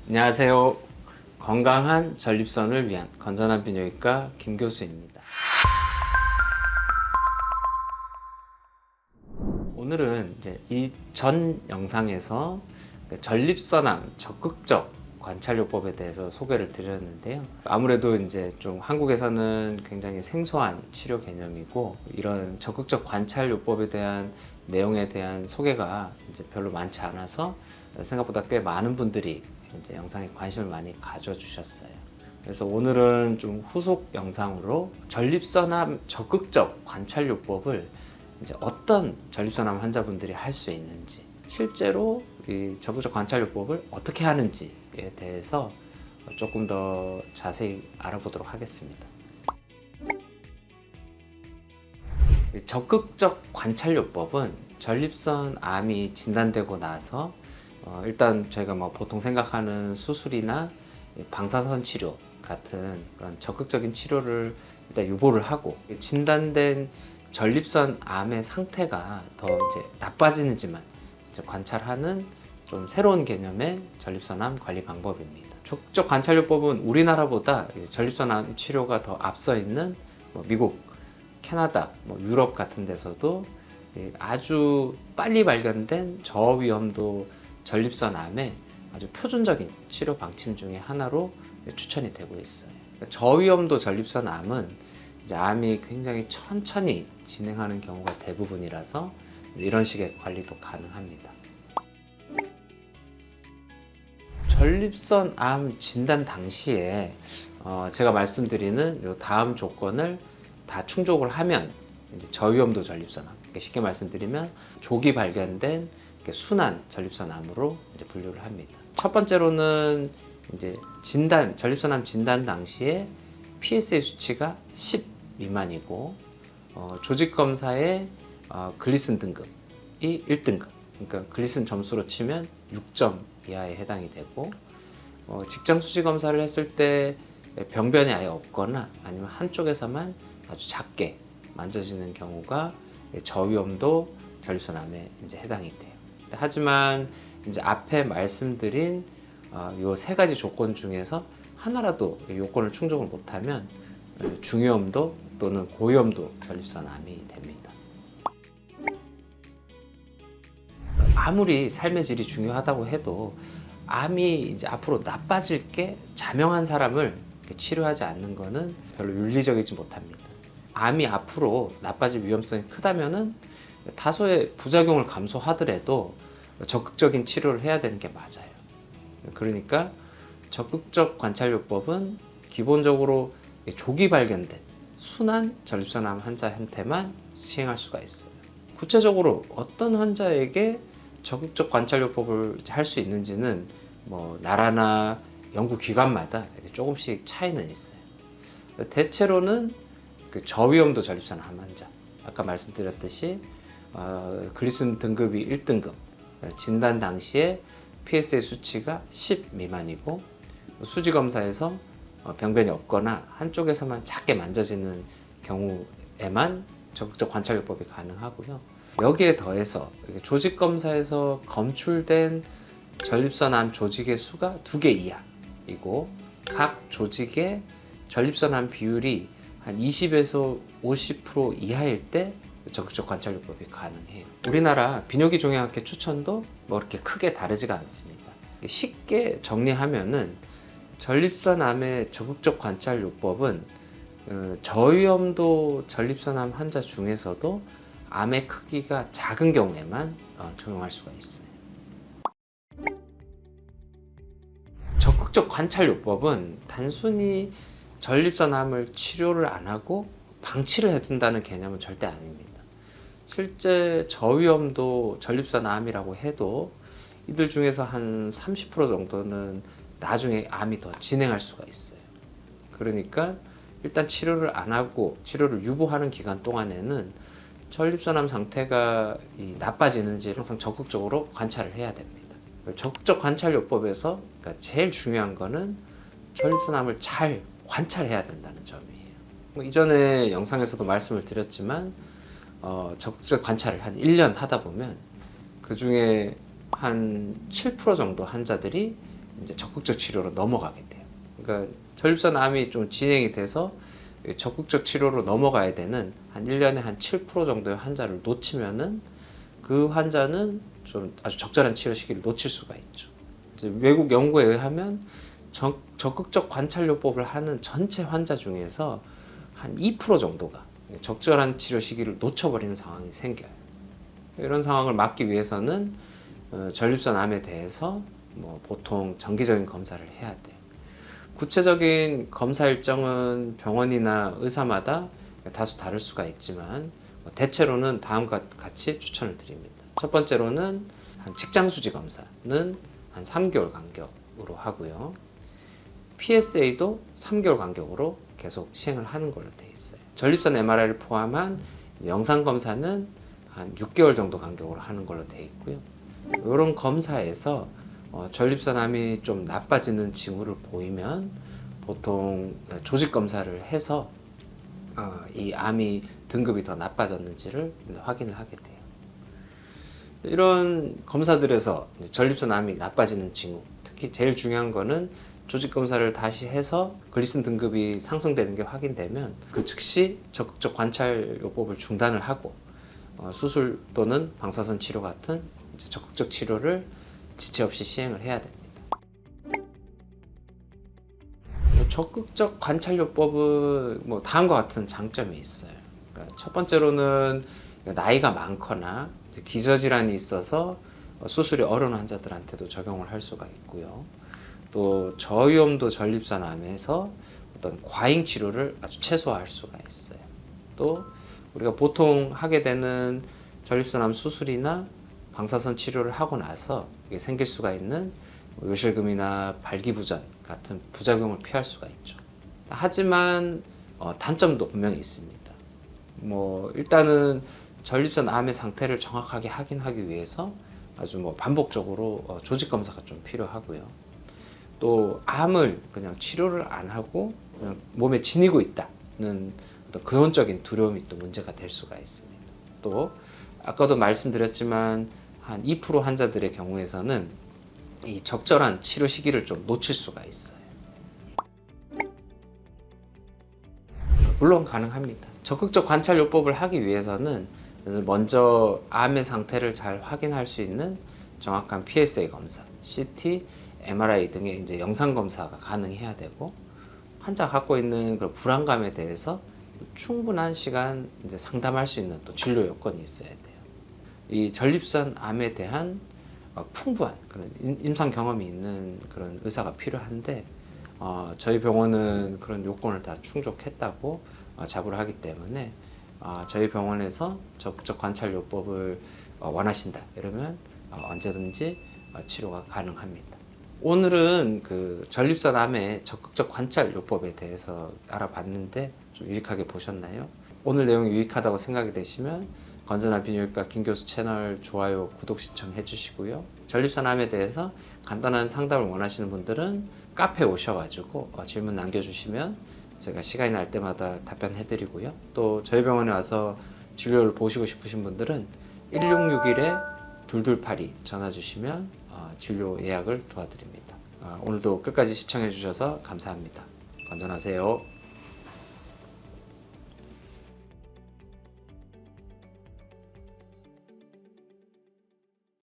안녕하세요. 건강한 전립선을 위한 건전한 비뇨기과 김 교수입니다. 오늘은 이제 이 전 영상에서 전립선암 적극적 관찰요법에 대해서 소개를 드렸는데요. 아무래도 이제 좀 한국에서는 굉장히 생소한 치료 개념이고, 이런 적극적 관찰요법에 대한 내용에 대한 소개가 이제 별로 많지 않아서 생각보다 꽤 많은 분들이 이제 영상에 관심을 많이 가져주셨어요. 그래서 오늘은 좀 후속 영상으로 전립선암 적극적 관찰요법을 이제 어떤 전립선암 환자분들이 할 수 있는지, 실제로 이 적극적 관찰요법을 어떻게 하는지에 대해서 조금 더 자세히 알아보도록 하겠습니다. 적극적 관찰요법은 전립선 암이 진단되고 나서 일단 저희가 뭐 보통 생각하는 수술이나 방사선 치료 같은 그런 적극적인 치료를 일단 유보를 하고, 진단된 전립선 암의 상태가 더 이제 나빠지는지만 이제 관찰하는 좀 새로운 개념의 전립선암 관리 방법입니다. 적극적 관찰요법은 우리나라보다 전립선암 치료가 더 앞서 있는 미국, 캐나다, 유럽 같은 데서도 아주 빨리 발견된 저위험도 전립선암의 아주 표준적인 치료 방침 중에 하나로 추천이 되고 있어요. 저위험도 전립선암은 이제 암이 굉장히 천천히 진행하는 경우가 대부분이라서 이런 식의 관리도 가능합니다. 전립선암 진단 당시에 제가 말씀드리는 요 다음 조건을 다 충족을 하면 이제 저위험도 전립선암, 쉽게 말씀드리면 조기 발견된 순한 전립선암으로 이제 분류를 합니다. 첫 번째로는 이제 전립선암 진단 당시에 PSA 수치가 10 미만이고, 조직 검사의 글리슨 등급이 1등급, 그러니까 글리슨 점수로 치면 6점 이하에 해당이 되고, 직장 수치 검사를 했을 때 병변이 아예 없거나 아니면 한쪽에서만 아주 작게 만져지는 경우가 저위험도 전립선암에 이제 해당이 돼요. 하지만 이제 앞에 말씀드린 요 세 가지 조건 중에서 하나라도 요건을 충족을 못하면 중위험도 또는 고위험도 전립선암이 됩니다. 아무리 삶의 질이 중요하다고 해도 암이 이제 앞으로 나빠질 게 자명한 사람을 치료하지 않는 것은 별로 윤리적이지 못합니다. 암이 앞으로 나빠질 위험성이 크다면은 다소의 부작용을 감소하더라도 적극적인 치료를 해야 되는 게 맞아요. 그러니까 적극적 관찰요법은 기본적으로 조기 발견된 순한 전립선암 환자한테만 시행할 수가 있어요. 구체적으로 어떤 환자에게 적극적 관찰요법을 할 수 있는지는 나라나 연구기관마다 조금씩 차이는 있어요. 대체로는 저위험도 전립선암 환자, 아까 말씀드렸듯이 글리슨 등급이 1등급, 진단 당시에 PSA 수치가 10 미만이고, 수지 검사에서 병변이 없거나 한쪽에서만 작게 만져지는 경우에만 적극적 관찰요법이 가능하고요. 여기에 더해서 조직 검사에서 검출된 전립선암 조직의 수가 2개 이하이고, 각 조직의 전립선암 비율이 한 20에서 50% 이하일 때 적극적 관찰요법이 가능해요. 우리나라 비뇨기 종양학회 추천도 그렇게 크게 다르지가 않습니다. 쉽게 정리하면은 전립선암의 적극적 관찰요법은 저위험도 전립선암 환자 중에서도 암의 크기가 작은 경우에만 적용할 수가 있어요. 적극적 관찰요법은 단순히 전립선암을 치료를 안 하고 방치를 해둔다는 개념은 절대 아닙니다. 실제 저위험도 전립선암이라고 해도 이들 중에서 한 30% 정도는 나중에 암이 더 진행할 수가 있어요. 그러니까 일단 치료를 안 하고 치료를 유보하는 기간 동안에는 전립선암 상태가 나빠지는지 항상 적극적으로 관찰을 해야 됩니다. 적극적 관찰요법에서 그러니까 제일 중요한 거는 전립선암을 잘 관찰해야 된다는 점이에요. 이전에 영상에서도 말씀을 드렸지만 적극적 관찰을 한 1년 하다 보면 그 중에 한 7% 정도 환자들이 이제 적극적 치료로 넘어가게 돼요. 그러니까 전립선 암이 좀 진행이 돼서 적극적 치료로 넘어가야 되는 한 1년에 한 7% 정도의 환자를 놓치면은 그 환자는 좀 아주 적절한 치료 시기를 놓칠 수가 있죠. 이제 외국 연구에 의하면 적극적 관찰요법을 하는 전체 환자 중에서 한 2% 정도가 적절한 치료 시기를 놓쳐버리는 상황이 생겨요. 이런 상황을 막기 위해서는 전립선 암에 대해서 뭐 보통 정기적인 검사를 해야 돼요. 구체적인 검사 일정은 병원이나 의사마다 다소 다를 수가 있지만 대체로는 다음과 같이 추천을 드립니다. 첫 번째로는 직장 수지 검사는 한 3개월 간격으로 하고요. PSA도 3개월 간격으로 계속 시행을 하는 걸로 되어 있어요. 전립선 MRI를 포함한 영상 검사는 한 6개월 정도 간격으로 하는 걸로 되어 있고요. 이런 검사에서 전립선 암이 좀 나빠지는 징후를 보이면 보통 조직 검사를 해서 이 암이 등급이 더 나빠졌는지를 확인을 하게 돼요. 이런 검사들에서 전립선 암이 나빠지는 징후, 특히 제일 중요한 거는 조직 검사를 다시 해서 글리신 등급이 상승되는 게 확인되면 그 즉시 적극적 관찰요법을 중단을 하고 수술 또는 방사선 치료 같은 적극적 치료를 지체 없이 시행을 해야 됩니다. 적극적 관찰요법은 뭐 다음과 같은 장점이 있어요. 그러니까 첫 번째로는 나이가 많거나 기저질환이 있어서 수술이 어려운 환자들한테도 적용을 할 수가 있고요. 또 저위험도 전립선 암에서 어떤 과잉 치료를 아주 최소화할 수가 있어요. 또 우리가 보통 하게 되는 전립선 암 수술이나 방사선 치료를 하고 나서 생길 수가 있는 요실금이나 발기부전 같은 부작용을 피할 수가 있죠. 하지만 단점도 분명히 있습니다. 뭐 일단은 전립선 암의 상태를 정확하게 확인하기 위해서 아주 뭐 반복적으로 조직 검사가 좀 필요하고요. 또 암을 그냥 치료를 안 하고 그냥 몸에 지니고 있다는 어떤 근원적인 두려움이 또 문제가 될 수가 있습니다. 또 아까도 말씀드렸지만 한 2% 환자들의 경우에서는 이 적절한 치료 시기를 좀 놓칠 수가 있어요. 물론 가능합니다. 적극적 관찰요법을 하기 위해서는 먼저 암의 상태를 잘 확인할 수 있는 정확한 PSA 검사, CT, MRI 등의 이제 영상 검사가 가능해야 되고, 환자가 갖고 있는 그런 불안감에 대해서 충분한 시간 이제 상담할 수 있는 또 진료 여건이 있어야 돼요. 이 전립선 암에 대한 풍부한 그런 임상 경험이 있는 그런 의사가 필요한데, 저희 병원은 그런 요건을 다 충족했다고 자부를 하기 때문에 저희 병원에서 적극적 관찰요법을 원하신다 이러면 언제든지 치료가 가능합니다. 오늘은 그 전립선 암의 적극적 관찰요법에 대해서 알아봤는데 좀 유익하게 보셨나요? 오늘 내용이 유익하다고 생각이 되시면 건전한 비뇨기과 김교수 채널 좋아요, 구독 신청해 주시고요. 전립선 암에 대해서 간단한 상담을 원하시는 분들은 카페에 오셔가지고 질문 남겨주시면 제가 시간이 날 때마다 답변해 드리고요. 또 저희 병원에 와서 진료를 보시고 싶으신 분들은 1661-2282 전화 주시면 진료 예약을 도와드립니다. 오늘도 끝까지 시청해 주셔서 감사합니다. 건전하세요.